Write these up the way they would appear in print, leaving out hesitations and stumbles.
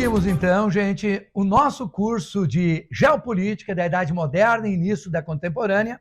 Seguimos então, gente, o nosso curso de Geopolítica da Idade Moderna e Início da Contemporânea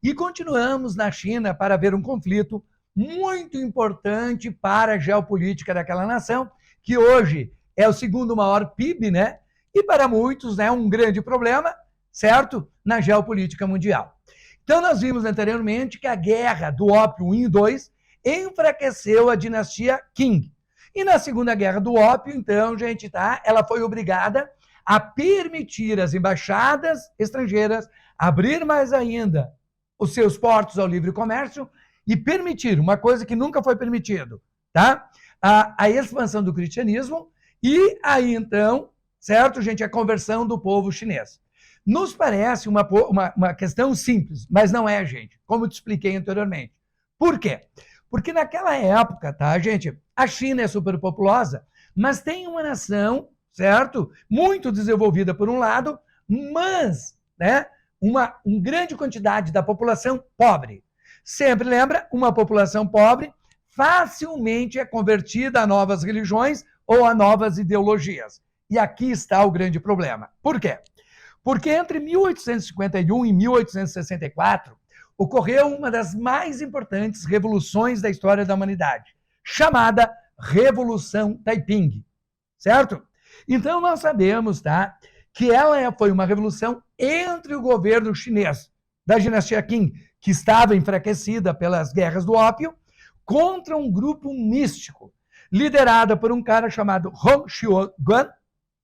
e continuamos na China para ver um conflito muito importante para a geopolítica daquela nação, que hoje é o segundo maior PIB, né? E para muitos, né, um grande problema, certo? Na geopolítica mundial. Então nós vimos anteriormente que a Guerra do Ópio 1 e 2 enfraqueceu a dinastia Qing. E na Segunda Guerra do Ópio, então, gente, tá? Ela foi obrigada a permitir às embaixadas estrangeiras abrir mais ainda os seus portos ao livre comércio e permitir uma coisa que nunca foi permitido, tá? A expansão do cristianismo e aí, então, certo, gente, a conversão do povo chinês. Nos parece uma questão simples, mas não é, gente, como eu te expliquei anteriormente. Por quê? Porque naquela época, tá, gente, a China é superpopulosa, mas tem uma nação, certo, muito desenvolvida por um lado, mas, né, uma grande quantidade da população pobre. Sempre lembra, uma população pobre facilmente é convertida a novas religiões ou a novas ideologias. E aqui está o grande problema. Por quê? Porque entre 1851 e 1864, ocorreu uma das mais importantes revoluções da história da humanidade, chamada Revolução Taiping, certo? Então nós sabemos, tá, que ela foi uma revolução entre o governo chinês da dinastia Qing, que estava enfraquecida pelas guerras do ópio, contra um grupo místico, liderada por um cara chamado Hong Xiuguan,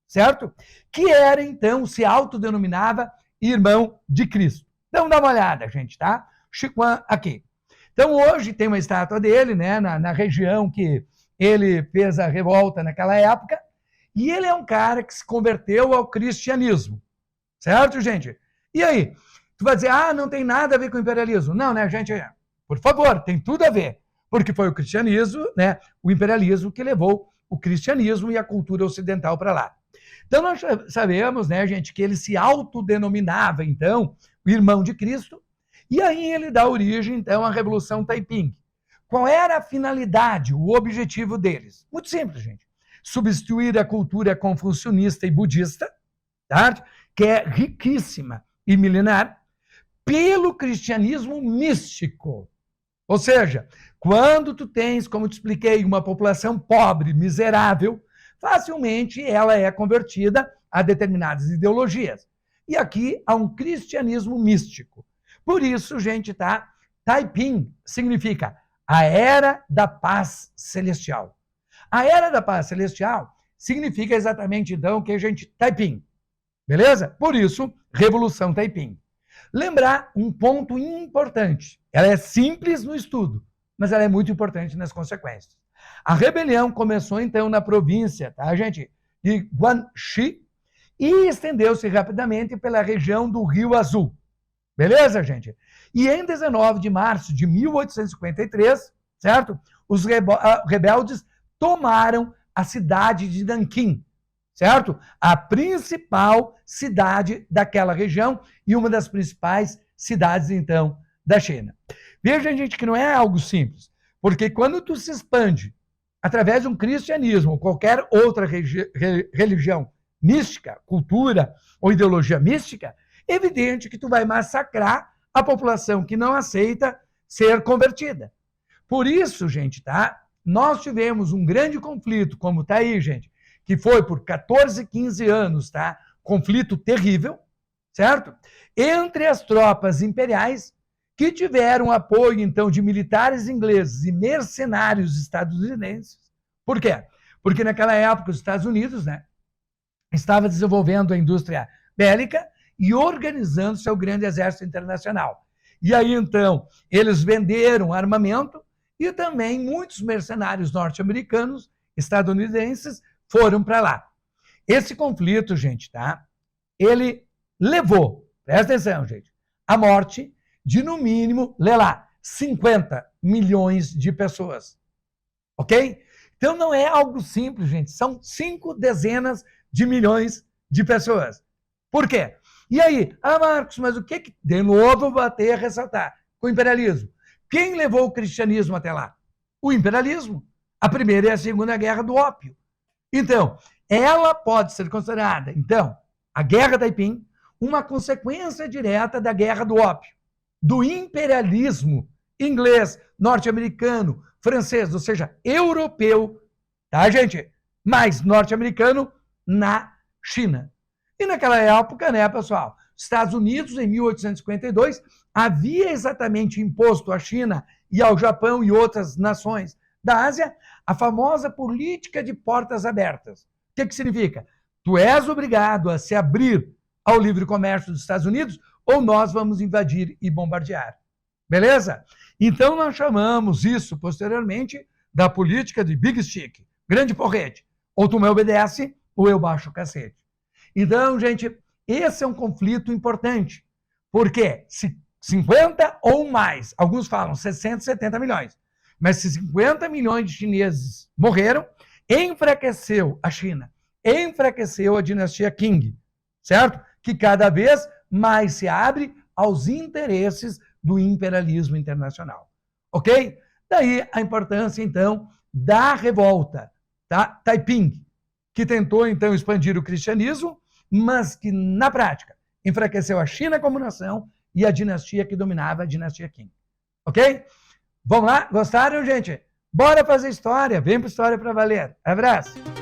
certo? Que era, então, se autodenominava irmão de Cristo. Então dá uma olhada, gente, tá? Xiuguan aqui. Então hoje tem uma estátua dele, né, na região que ele fez a revolta naquela época, e ele é um cara que se converteu ao cristianismo, certo, gente? E aí? Tu vai dizer, não tem nada a ver com o imperialismo. Não, né, gente? Por favor, tem tudo a ver, porque foi o cristianismo, né, o imperialismo que levou o cristianismo e a cultura ocidental para lá. Então nós sabemos, né, gente, que ele se autodenominava, então, o irmão de Cristo, e aí ele dá origem, então, à Revolução Taiping. Qual era a finalidade, o objetivo deles? Muito simples, gente. Substituir a cultura confucionista e budista, tá? Que é riquíssima e milenar, pelo cristianismo místico. Ou seja, quando tu tens, como te expliquei, uma população pobre, miserável, facilmente ela é convertida a determinadas ideologias. E aqui há um cristianismo místico. Por isso, gente, tá? Taiping significa a Era da Paz Celestial. A Era da Paz Celestial significa exatamente, então, que a gente... Taiping, beleza? Por isso, Revolução Taiping. Lembrar um ponto importante. Ela é simples no estudo, mas ela é muito importante nas consequências. A rebelião começou, então, na província, tá, gente? De Guangxi e estendeu-se rapidamente pela região do Rio Azul. Beleza, gente? E em 19 de março de 1853, certo? Os rebeldes tomaram a cidade de Nanquim, certo? A principal cidade daquela região e uma das principais cidades, então, da China. Veja, gente, que não é algo simples, porque quando tu se expande através de um cristianismo ou qualquer outra religião mística, cultura ou ideologia mística, é evidente que tu vai massacrar a população que não aceita ser convertida. Por isso, gente, tá? Nós tivemos um grande conflito, como tá aí, gente, que foi por 14, 15 anos, tá? Conflito terrível, certo? Entre as tropas imperiais, que tiveram apoio, então, de militares ingleses e mercenários estadunidenses. Por quê? Porque naquela época os Estados Unidos, né, estava desenvolvendo a indústria bélica e organizando seu grande exército internacional. E aí, então, eles venderam armamento e também muitos mercenários norte-americanos, estadunidenses, foram para lá. Esse conflito, gente, tá? Ele levou, presta atenção, gente, à morte de, no mínimo, lê lá, 50 milhões de pessoas. Ok? Então não é algo simples, gente. São 5 dezenas de milhões de pessoas. Por quê? E aí, Marcos, mas o que de novo vou até ressaltar? Com o imperialismo. Quem levou o cristianismo até lá? O imperialismo. A primeira e a segunda guerra do ópio. Então, ela pode ser considerada, então, a Guerra Taiping, uma consequência direta da Guerra do Ópio, do imperialismo inglês, norte-americano, francês, ou seja, europeu, tá, gente? Mas norte-americano na China. E naquela época, né, pessoal, Estados Unidos, em 1852, havia exatamente imposto à China e ao Japão e outras nações da Ásia a famosa política de portas abertas. O que significa? Tu és obrigado a se abrir ao livre comércio dos Estados Unidos ou nós vamos invadir e bombardear. Beleza? Então nós chamamos isso posteriormente da política de Big Stick, grande porrete. Ou tu me obedece ou eu baixo o cacete. Então, gente, esse é um conflito importante. Por quê? Se 50 ou mais, alguns falam 60, 70 milhões, mas se 50 milhões de chineses morreram, enfraqueceu a China, enfraqueceu a dinastia Qing, certo? Que cada vez mais se abre aos interesses do imperialismo internacional, ok? Daí a importância, então, da revolta, tá? Taiping, que tentou, então, expandir o cristianismo, mas que, na prática, enfraqueceu a China como nação e a dinastia que dominava, a dinastia Qing, ok? Vamos lá? Gostaram, gente? Bora fazer história. Vem para História para Valer. Abraço!